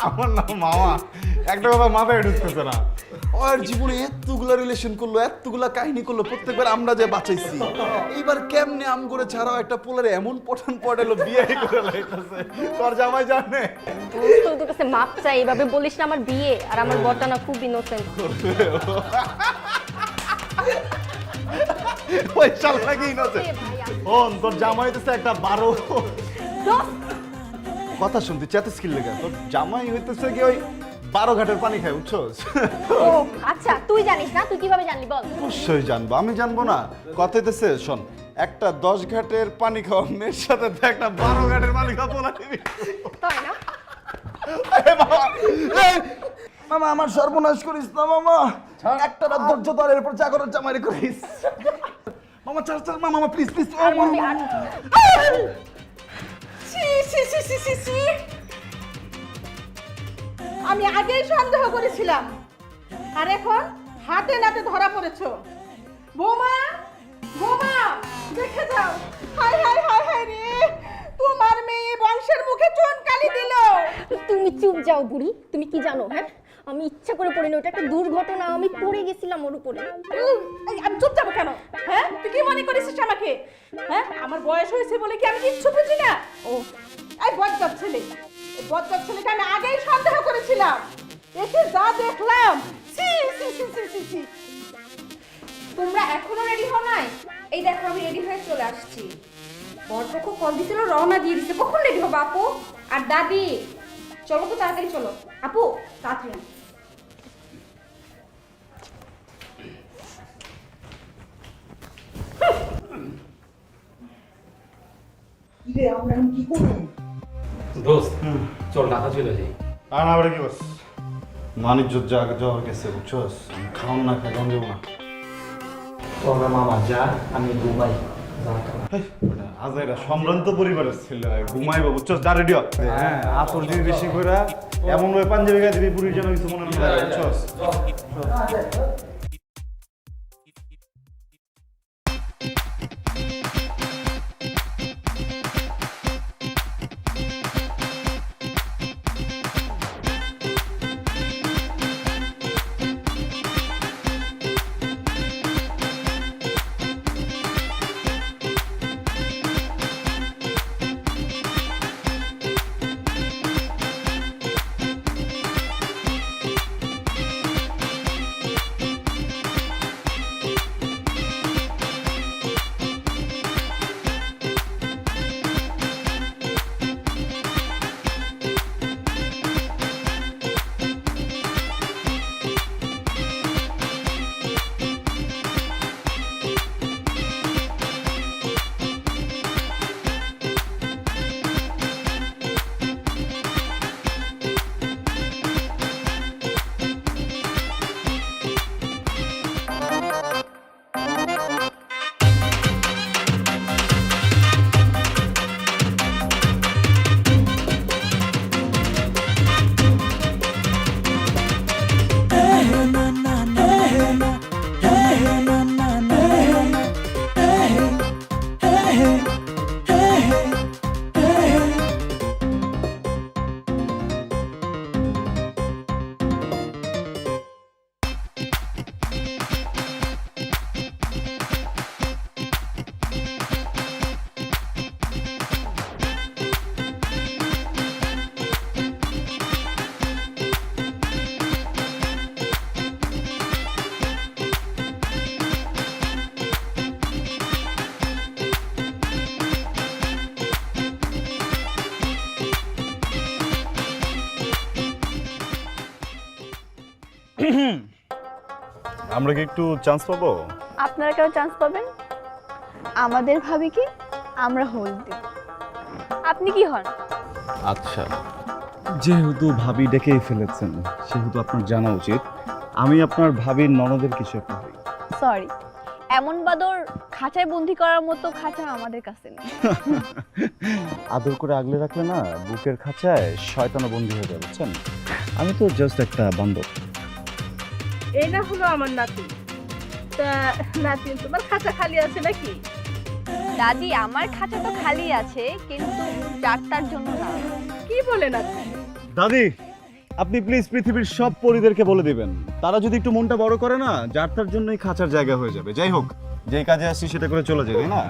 আমার নাম মামা, একটা কথা মাথায় ঢুকতেছে না। ওর জীবনে এতগুলা রিলেশন করলো, এতগুলা কাহিনী করলো, প্রত্যেকবার আমরা যে বাঁচাইছি, এইবার কেমনে আম করে ছাড়াও একটা পোলারে এমন পঠান পটালো বিয়ে করে লাইতেছে। তোর জামাই জানে? তোর কাছে মাপ চাই, এভাবে বলিস না। আমার বিয়ে আর আমার বরটা না খুব ইনোসেন্ট। ওই শালা কি ইনোসেন্ট? ওন তোর জামাই হইতেছে একটা 12। কথা শুনতে চাতে স্কিল লেগে, তোর জামাই হইতেছে কি ওই 12 ঘাটের পানি খায়, বুঝছস? ও আচ্ছা, তুই জানিস না? তুই কিভাবে জানলি বল? অবশ্যই জানবো, আমি জানবো না? কথা হইতেছে শোন, একটা 10 ঘাটের পানি খাওয়া মেয়ের সাথে তো একটা 12 ঘাটের পানি খাওয়া পোলা নিবি। তাই না? এই মামা, এই মামা আমার সর্বনাশ করিস না মামা, একটা রাত ধৈর্য ধর, এরপর যা করার জামাইরে করিস। মামা ছাড় ছাড়, মামা প্লিজ প্লিজ। আর বলবি আর আমি আগেই সন্দেহ করেছিলাম, আর এখন হাতে নাতে ধরা পড়েছো। বৌমা, বৌমা, দেখে যাও। হাই হাই হাই হাই রে, তোমার মেয়ে বংশের মুখে চুনকালি দিল। তুমি চুপ যাও বুড়ি। তুমি কি জানো? হ্যাঁ, আমি ইচ্ছা করে পড়িনি, ওটা একটা দুর্ঘটনা। আমি পড়ে গেছিলাম ওর উপরে। আমি চুপ যাবো কেন? হ্যাঁ, তুই কি মনে করিস আমাকে? হ্যাঁ, আমার বয়স হয়েছে বলে কি আমি কিচ্ছু বুঝি না? ও এই বজ্জাত ছেলে, এই বজ্জাত ছেলেকে আমি আগেই সন্দেহ করেছিলাম। এসে যা দেখলাম, C C C C C C. তোমরা এখনো রেডি হও নাই? এই দেখো আমি রেডি হয়ে চলে আসছি। বরপক্ষ কল দিছিল, রওনা দিয়ে দিছে। কখন রেডি হবে আপু? আর দাদি, চলো তো তাড়াতাড়ি চলো। আপু তাড়াতাড়ি। রে, আমরা এখন কি করব? দোস্ত চল ঢাকা চলে যাই। আর না বলে কি বস, মানিজ্য জায়গা যাওয়ার গেছে, বুঝছস? খাওন না খাওন যাবো না। তোরা মামা যা, আমি ঘুমাই। আজ এরা সম্ভ্রান্ত পরিবারের ছেলে, ঘুমাইবো, বুঝছস? যা রেডি হ। হ্যাঁ, আতর দিবি বেশি করে, এমন ভাবে পাঞ্জাবি গায়ে দিবি পুরীর যেন কিছু মনে না হয়, বুঝছস? আমরা কি একটু চান্স পাবো? আপনারা কেউ চান্স পাবেন? আমাদের ভাবি কি আমরা হোল দিই। আপনি কি হন? আচ্ছা, যেহেতু ভাবি ডেকেই ফেলেছেন, সেহেতু আপনার জানা উচিত আমি আপনার ভাবির ননদের কিছু একটা হই। সরি, এমন বাদর খাঁচায় বন্দি করার মতো খাঁচা আমাদের কাছে নেই। আদর করে আগলে রাখলে না বুকের খাঁচায় শয়তানও বন্দী হয়ে যাবে, বুঝছেন? আমি তো জাস্ট একটা বান্ধব। এই না হলো আমার নাতি। তা নাতি, তোমার খাঁচা খালি আছে নাকি? দাদি আমার খাঁচা তো খালি আছে, কিন্তু ডাক্তার জন্য না। কি বলেন আপনি? দাদি আপনি প্লিজ পৃথিবীর সব পরিদেরকে বলে দিবেন, তারা যদি একটু মনটা বড় করে না, যার তার জন্যই খাঁচার জায়গা হয়ে যাবে। যাই হোক, যেই কাজে আসছি সেটা করে চলে যাবে না।